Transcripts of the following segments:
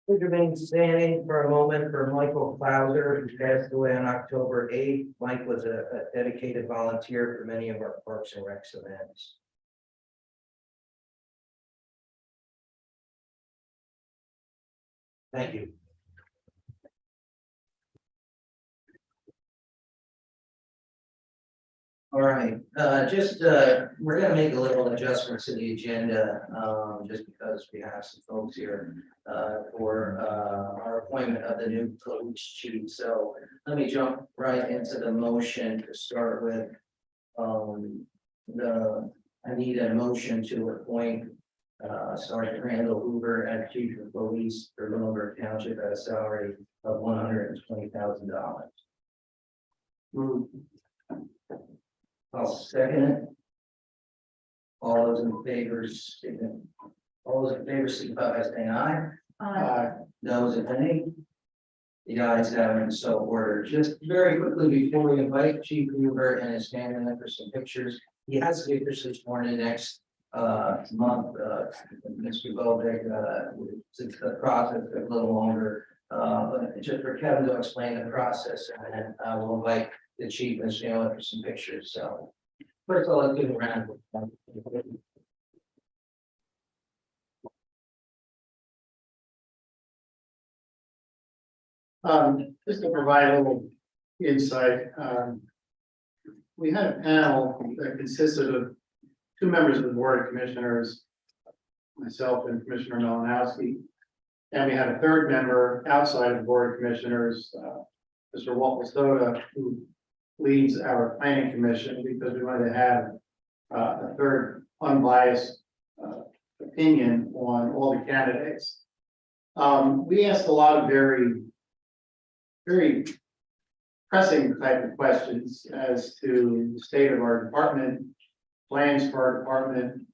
Please remain standing for a moment for Michael Clauser, who passed away on October 8th. Mike was a dedicated volunteer for many of our Parks and Recs events. Thank you. All right, we're gonna make a little adjustment to the agenda, just because we have some folks here, for, our appointment of the new police chief. So let me jump right into the motion to start with. I need a motion to appoint, Sergeant Randall Hoover as chief of police for Muhlenberg Township at a salary of $120,000. I'll second it. All those in favor, signify by saying aye. Aye. Those if any. The ayes have it, so ordered. Just very quickly before we invite Chief Hoover and his family in for some pictures, he has to be officially sworn in next month. Mr. Bovig, since the process is a little longer, but just for Kevin to explain the process, and then we'll invite the chief and his family for some pictures. So first of all, let's give a round. Just to provide a little insight, we had a panel that consisted of two members of the Board of Commissioners, myself and Commissioner Malinowski, and we had a third member outside of the Board of Commissioners, Mr. Walt Lastoda, who leads our planning commission, because we wanted to have a third unbiased opinion on all the candidates. We asked a lot of very pressing type of questions as to the state of our department, plans for our department,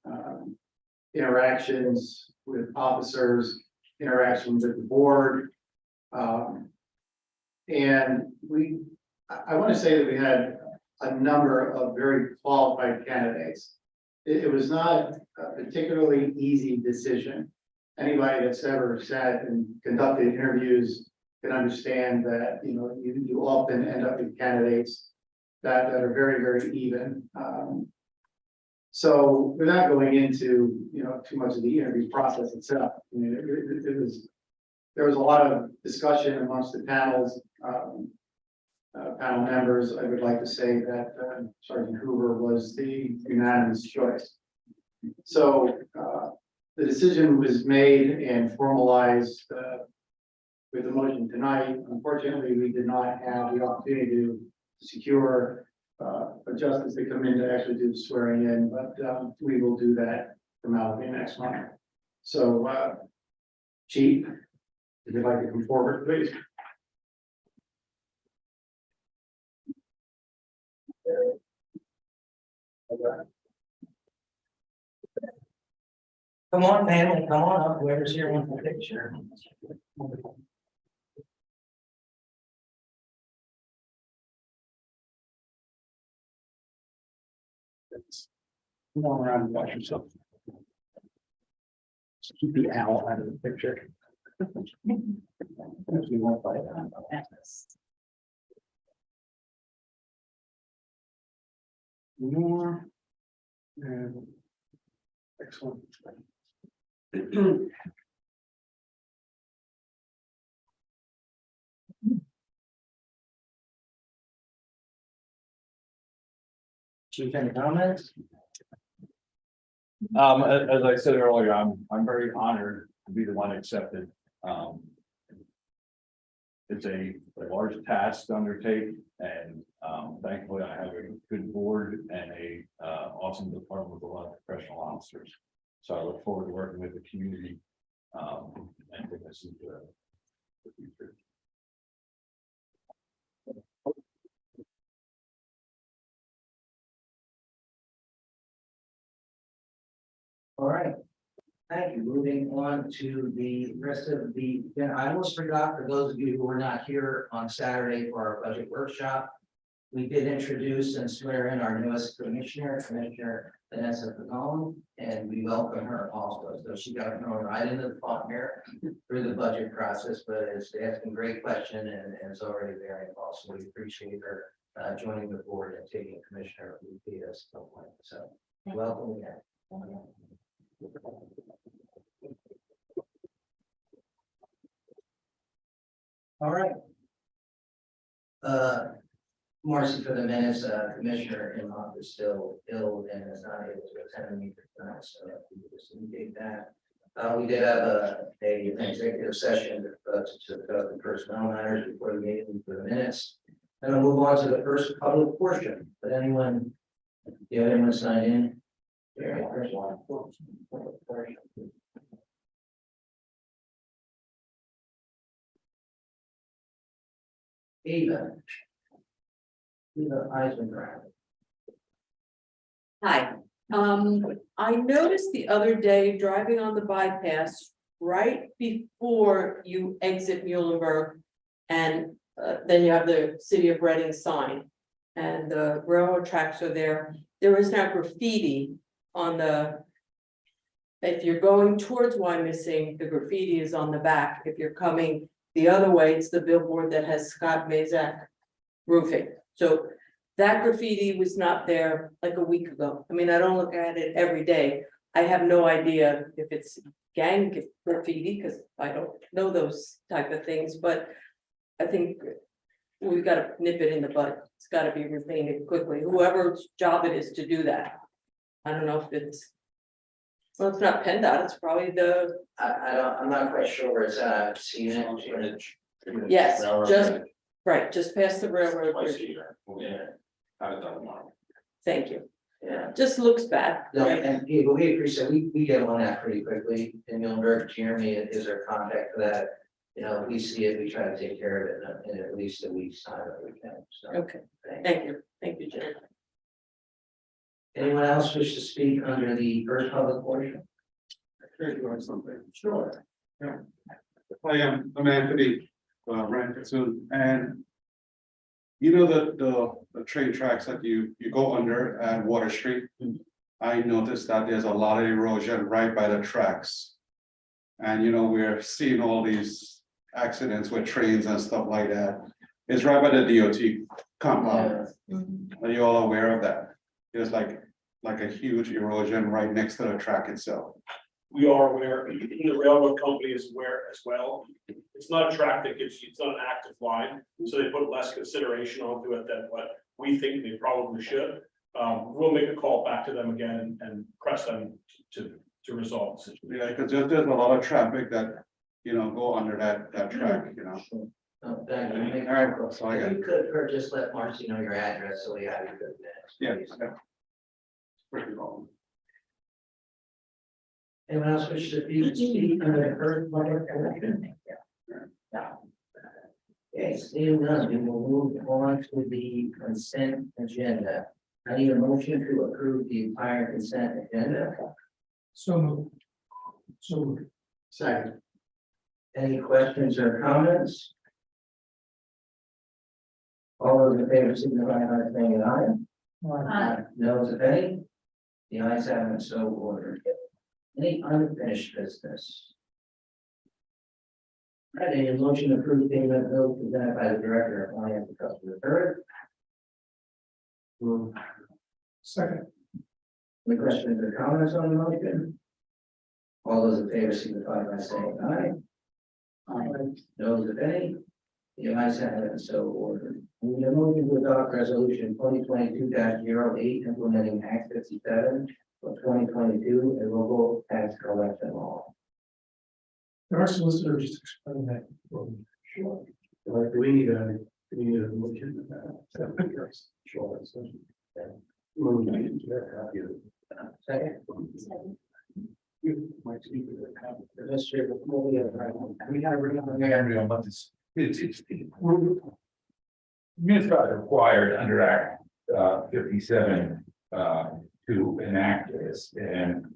interactions with officers, interactions with the board. And I want to say that we had a number of very qualified candidates. It was not a particularly easy decision. Anybody that's ever sat and conducted interviews can understand that, you often end up with candidates that are very, very even. So without going into, too much of the interview process itself, I mean, there was a lot of discussion amongst the panels. Panel members, I would like to say that Sergeant Hoover was the unanimous choice. So the decision was made and formalized with the motion tonight. Unfortunately, we did not have the opportunity to secure a justice to come in to actually do the swearing in, but we will do that from out next month. So, Chief, if you'd like to come forward, please. Come on, family, come on up. Whoever's here wants a picture. Come on around and watch yourself. Just keep the owl out of the picture. We won't fight that. More. And excellent. Chief, any comments? As I said earlier, I'm very honored to be the one accepted. It's a large task to undertake, and thankfully I have a good board and a awesome department with a lot of professional officers. So I look forward to working with the community and taking us into the future. All right. Thank you. Moving on to the rest of the, I almost forgot, for those of you who were not here on Saturday for our budget workshop, we did introduce and swear in our newest commissioner, Commissioner Vanessa Pagone, and we welcome her also. So she got thrown right into the fun here through the budget process, but is asking great question and is already very involved. So we appreciate her joining the board and taking Commissioner Lupia's appointment. So welcome again. All right. Marcy, for the minutes, Commissioner Imhoff is still ill and is not able to attend the meeting tonight, so we just indicate that. We did have an executive session to discuss the personnel matters before the meeting for the minutes. And I'll move on to the first public portion. But anyone, do you have anyone sign in? Yeah, first one. Eva. Eva Eisenberg. Hi, I noticed the other day driving on the bypass right before you exit Muhlenberg. And then you have the City of Reading sign and the railroad tracks are there. There is now graffiti on the. If you're going towards Wyomissing, the graffiti is on the back. If you're coming the other way, it's the billboard that has Scott Mazak roofing. So that graffiti was not there like a week ago. I mean, I don't look at it every day. I have no idea if it's gang graffiti, because I don't know those type of things, but I think we've got to nip it in the bud. It's got to be repainted quickly, whoever's job it is to do that. I don't know if it's, well, it's not PennDOT, it's probably the, I'm not quite sure where it's at. I've seen it. yes, just, right, just past the railroad bridge. Yeah. Have it done tomorrow. Thank you. Yeah. Just looks bad. No, and yeah, but we appreciate, we get on that pretty quickly, and Muhlenberg, Jeremy is our contact for that. You know, if we see it, we try to take care of it in at least a week's time if we can, so. Okay, thank you, Jim. Anyone else wish to speak under the first public portion? Something. Sure. Hi, I'm Anthony Rankinson, and you know the train tracks that you go under at Water Street. I noticed that there's a lot of erosion right by the tracks. And you know, we're seeing all these accidents with trains and stuff like that. It's right by the DOT compound. Are you all aware of that? There's like a huge erosion right next to the track itself. We are aware, the railroad company is aware as well. It's not a track that gives you, it's not an active line, so they put less consideration onto it than what we think they probably should. We'll make a call back to them again and press them to resolve the situation. Yeah, because there's a lot of traffic that, you know, go under that track, you know. Oh, thank you. All right, so I If got, you could, Kurt, just let Marcy know your address, so we have your good minutes. yeah. please. Pretty long. Anyone else wish to speak under the first public portion? Okay, seeing none, we will move on to the consent agenda. I need a motion to approve the entire consent agenda. So moved. Second. Any questions or comments? All those in favor signify by saying aye. Those if any? The ayes have it, so ordered. Any unfinished business? All right, any motion to approve payment of bills presented by the Director of Finance and Customer Service? Second. Any questions or comments on the motion? All those in favor signify by saying aye. Those if any? The ayes have it, so ordered. We need a motion to adopt resolution 2022-08 implementing Act 57 of 2022 and local tax collection law. Our solicitor just explained that. Sure. Do we need a motion? Sure. Second. Mr. We gotta remember everyone about this. It's municipality required under Act 57 to enact this, and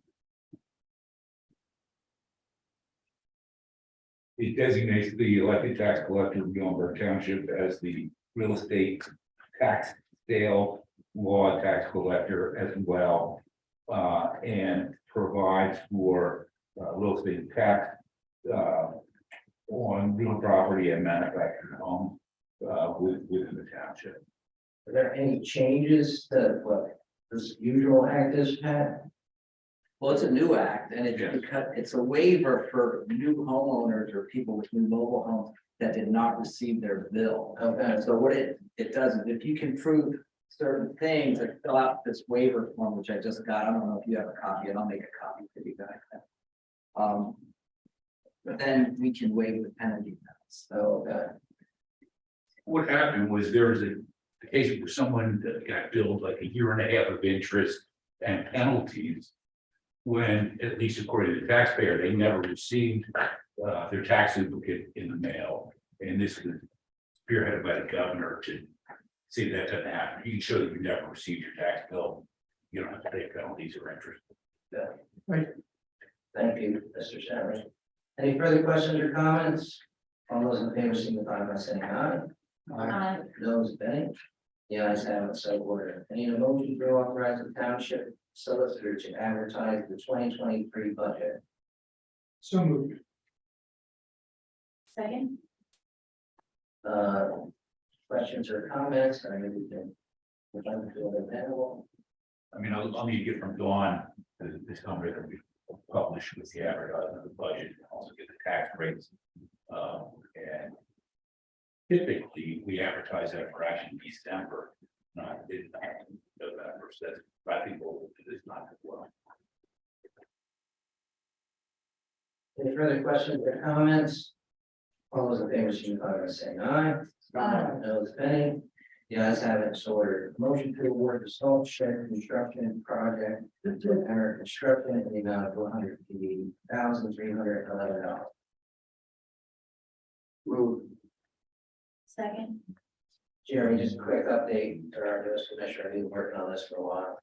it designates the elected tax collector of Muhlenberg Township as the real estate tax sale law tax collector as well. and provides for real estate tax on real property and manufactured homes within the township. Are there any changes to what this usual act is, Pat? Well, it's a new act and Yes. it's a waiver for new homeowners or people with new mobile homes that did not receive their bill. Okay, So what it does is if you can prove certain things, like fill out this waiver form, which I just got, I don't know if you have a copy, and I'll make a copy for you guys. But then we can waive the penalty. So, What happened was there was a case where someone that got billed like a year and a half of interest and penalties. When, at least according to the taxpayer, they never received their tax duplicate in the mail. And this was spearheaded by the governor to see that doesn't happen. You can show that you never received your tax bill. You don't have to pay penalties or interest. thank you, Mr. Sherman. Any further questions or comments? All those in favor signify by saying aye. Those any? The ayes have it, so ordered. I need a motion to authorize the township solicitor to advertise the 2023 budget. So moved. Second. Questions or comments? I mean, we can. If I'm feeling available. I mean, I'll need to get from Dawn, this number that we published with the advertisement of the budget, and also get the tax rates. And typically, we advertise that for actually December, not in November, so that's, I think, it's not as well. Any further questions or comments? All those in favor, signify by saying aye. Those any? The ayes have it, so ordered. Motion to award the salt shed construction project to Enter Construction in the amount of $180,311. Move. Second. Jeremy, just a quick update to our newest commissioner, he's been working on this for a while.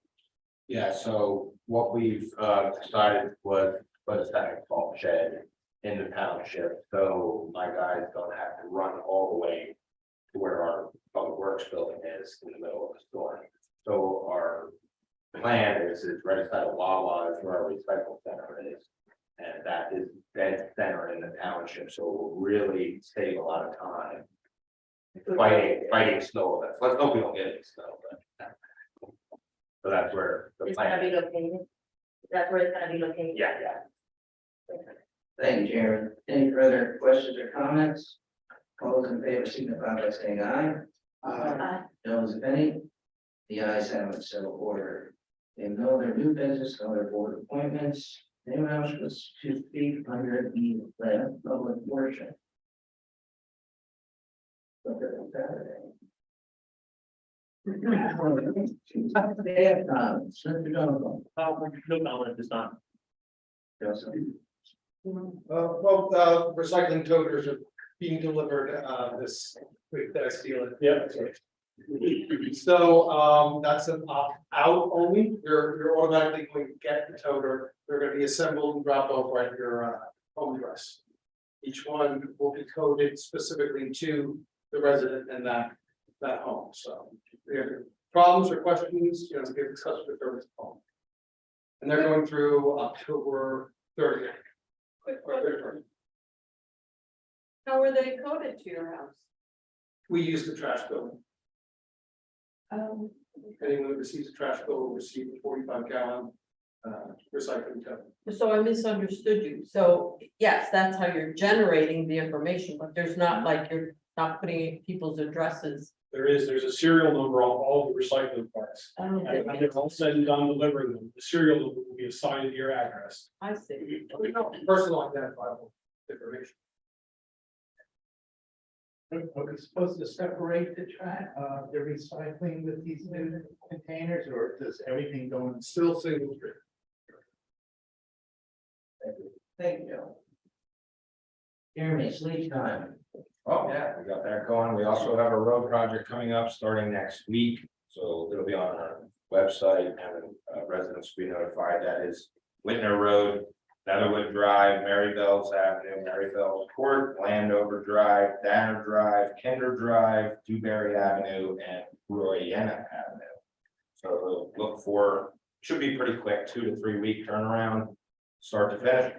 Yeah, so what we've decided was put a second salt shed in the township, so my guys don't have to run all the way to where our public works building is in the middle of the storm. So our plan is right beside of Wawa is where our recycle center is. And that is dead center in the township, so it will really save a lot of time fighting snow events. Let's hope we don't get any snow, but. So that's where the It's gonna plan, be located. That's where it's gonna be located. yeah. Thank you, Jeremy. Any further questions or comments? All those in favor, signify by saying aye. Those if any? The ayes have it, so ordered. And no other new business, no other board appointments. Anyone else was to speak under the public portion? Mr. Donovan. No comment at this time. Joseph. Recycling toters are being delivered, this week that I steal it. Yeah. So, that's an opt-out only, you're automatically going to get the toter, they're gonna be assembled and dropped off right at your, home address. Each one will be coded specifically to the resident in that home, so. If you have problems or questions, give the customer service a call. And they're going through October 30th. Quick question. How were they coded to your house? We use the trash bill. Um, Anyone who receives a trash bill will receive a 45-gallon recycling tote. So I misunderstood you. So yes, that's how you're generating the information, but there's not like you're not putting in people's addresses. There's a serial number on all the recycling parts. And when they're all said and done delivering them, the serial number will be assigned to your address. I see. Personal identifiable information. Are we supposed to separate the recycling with these new containers, or does everything go in? Still single stream. Thank you, Joe. Jeremy, it's leave time. Oh, yeah, we got that going. We also have a road project coming up starting next week. So it'll be on our website and residents will be notified. That is Whitner Road, Netherwood Drive, Marybell's Avenue, Marybell's Court, Landover Drive, Danner Drive, Kinder Drive, Dewberry Avenue, and Royana Avenue. So we'll look for should be pretty quick, 2 to 3 week turnaround, start to finish.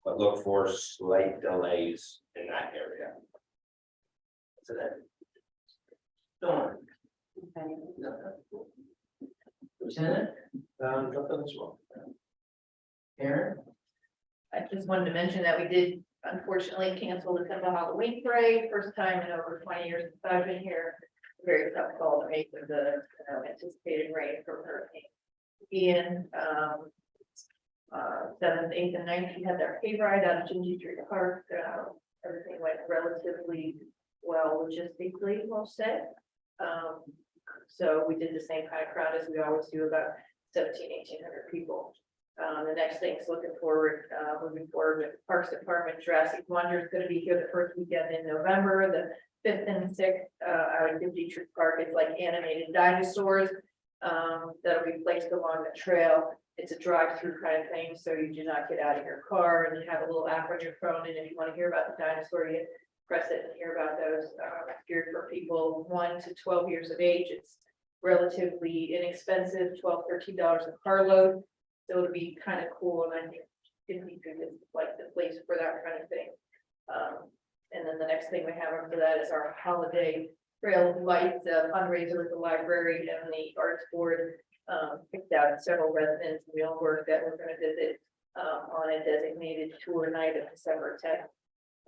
But look for slight delays in that area. So that, Dawn. Lieutenant, nothing as well. Aaron? I just wanted to mention that we did unfortunately cancel the Temple Halloween parade, first time in over 20 years since I've been here. Very tough call to make with the anticipated rain from Hurricane Ian. 7th, 8th, and 9th, we had their hayride out of Gingy Street Park. Everything went relatively well logistically, we'll say. So we did the same kind of crowd as we always do, about 1,800 people. The next thing is looking forward, moving forward with Parks Department. Jurassic Wonder is going to be here the first weekend in November, the 5th and 6th, out at Gingy Street Park. It's like animated dinosaurs that'll be placed along the trail. It's a drive-through kind of thing, so you do not get out of your car, and you have a little app on your phone, and if you want to hear about the dinosaur, you press it and hear about those. It's geared for people 1 to 12 years of age. It's relatively inexpensive, $12, $13 a carload, so it'll be kind of cool, and I think Gingy is like the place for that kind of thing. And then the next thing we have after that is our holiday trail of lights fundraiser with the library and the arts board. Picked out several residents in Muhlenberg that we're going to visit on a designated tour night of December 10th.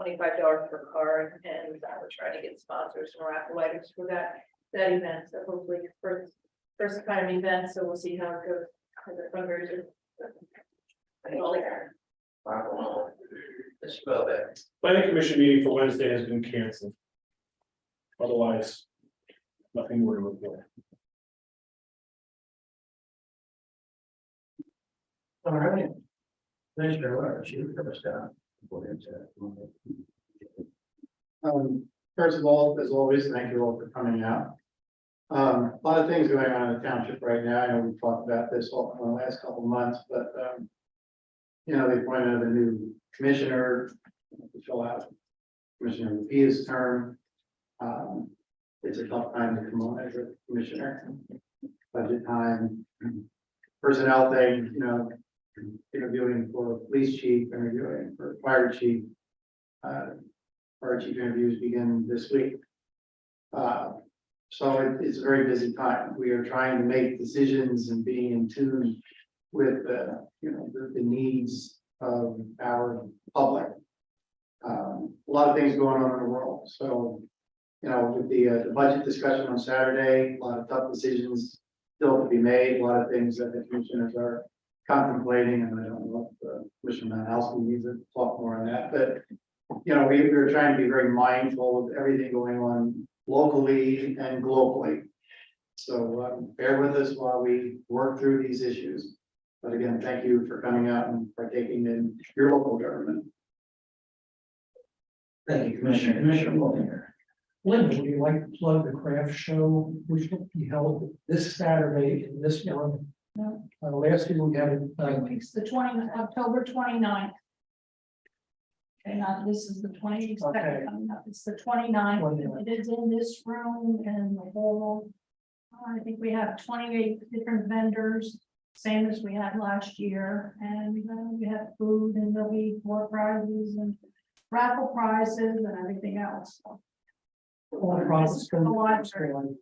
$25 per car, and we're trying to get sponsors and raffle items for that event. So hopefully first time event, so we'll see how it goes as a fundraiser. Let's go back. Planning commission meeting for Wednesday has been canceled. Otherwise, nothing more to report. All right. Commissioner Lawrence, you first down. First of all, as always, thank you all for coming out. A lot of things going on in the township right now. I know we've talked about this all in the last couple of months, but you know, they appointed a new commissioner to fill out Commissioner Lupia's term. It's a tough time to come on as a commissioner. Budget time, personnel thing, you know, interviewing for police chief, interviewing for fire chief. Fire chief interviews begin this week. So it's a very busy time. We are trying to make decisions and being in tune with you know, the needs of our public. A lot of things going on in the world. So, you know, with the budget discussion on Saturday, a lot of tough decisions still to be made. A lot of things that the commissioners are contemplating, and I don't know if Commissioner Manhalski needs to talk more on that, but you know, we're trying to be very mindful of everything going on locally and globally. So bear with us while we work through these issues. But again, thank you for coming out and partaking in your local government. Thank you, Commissioner. Commissioner Willinger. Linda, would you like to plug the craft show, which will be held this Saturday in this month? Last year we had it. It's the October 29th. Okay, now this is the 22nd, Okay. it's the 29th, it is in this room and the whole. I think we have 28 different vendors, same as we had last year, and we have food, and there'll be more prizes and raffle prizes and everything else. All across the library.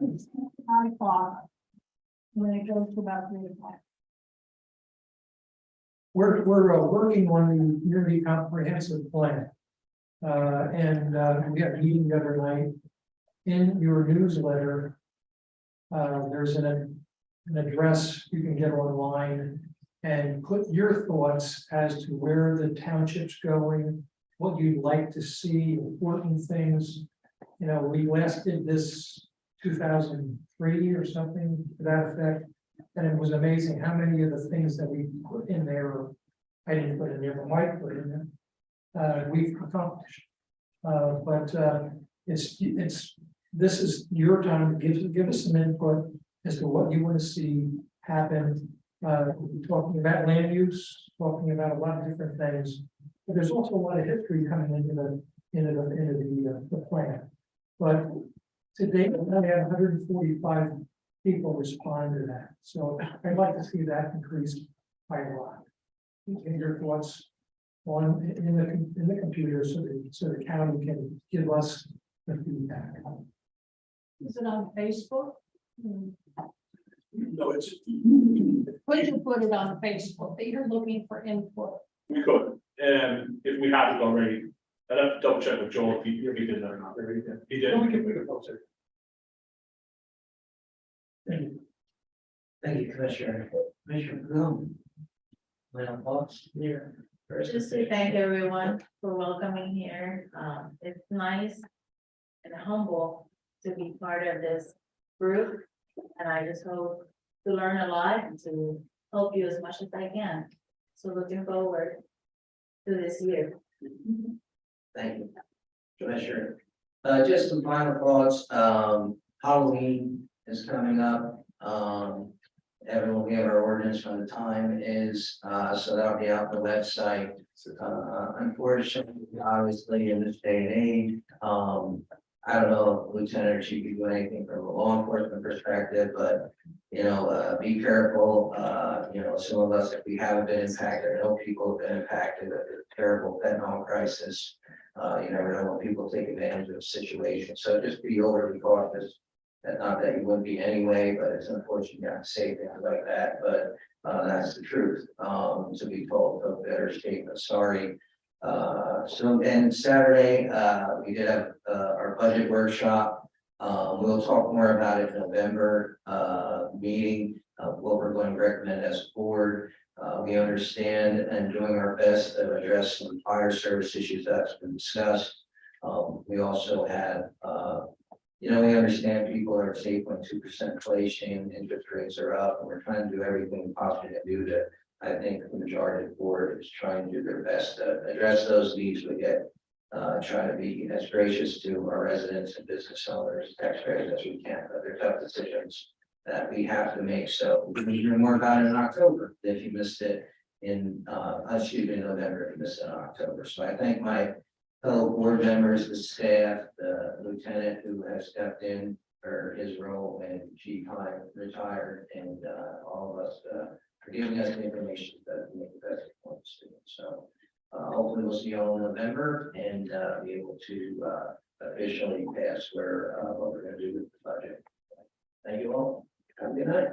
It's 9 o'clock. When it goes to about 3 o'clock. We're working on the community comprehensive plan. And we had a meeting the other night. In your newsletter, there's an address you can get online and put your thoughts as to where the township's going, what you'd like to see, important things. You know, we last did this 2003 or something to that effect. And it was amazing how many of the things that we put in there, I didn't put in there, but Mike put in there, we've accomplished. But this is your time to give us some input as to what you want to see happen. Talking about land use, talking about a lot of different things. But there's also a lot of history coming into the plan. But today, we have 145 people respond to that. So I'd like to see that increased by a lot. And your thoughts on, in the computer, so the county can give us the feedback. Is it on Facebook? No, it's, Would you put it on Facebook that you're looking for input? we could, if we haven't already, I'd have to double check with Joel if he did that or not. He did. We can post it. Thank you, Commissioner. Commissioner Bloom. Well, thoughts here. Just to thank everyone for welcoming here. It's nice and humble to be part of this group. And I just hope to learn a lot and to help you as much as I can. So looking forward to this year. Thank you, Commissioner. Just some final thoughts. Halloween is coming up. Everyone will get our ordinance when the time is, so that'll be out on the website. Unfortunately, obviously, in this day and age, I don't know if Lieutenant or Chief can do anything from a law enforcement perspective, but be careful. Some of us, if we haven't been impacted, I know people have been impacted with the terrible fentanyl crisis. You never know when people take advantage of situations, so just be overly cautious. Not that you wouldn't be anyway, but it's unfortunate you have to say things like that, but that's the truth. To be told, a better statement, sorry. So then Saturday, we did have our budget workshop. We'll talk more about it in November meeting, what we're going to recommend as a board. We understand and doing our best to address some fire service issues that's been discussed. We also had we understand people are at 8.2% inflation, interest rates are up, and we're trying to do everything possible to do that. I think the majority of the board is trying to do their best to address those needs, but yet try to be as gracious to our residents and business owners, taxpayers as we can. But they're tough decisions that we have to make. So we can hear more about it in October if you missed it in November if you missed it in October. So I thank my fellow board members, the staff, the lieutenant who has stepped in for his role, and Chief Hine retired, and all of us for giving us the information that we make the best points to. So hopefully we'll see you all in November and be able to officially pass what we're going to do with the budget. Thank you all. Have a good night.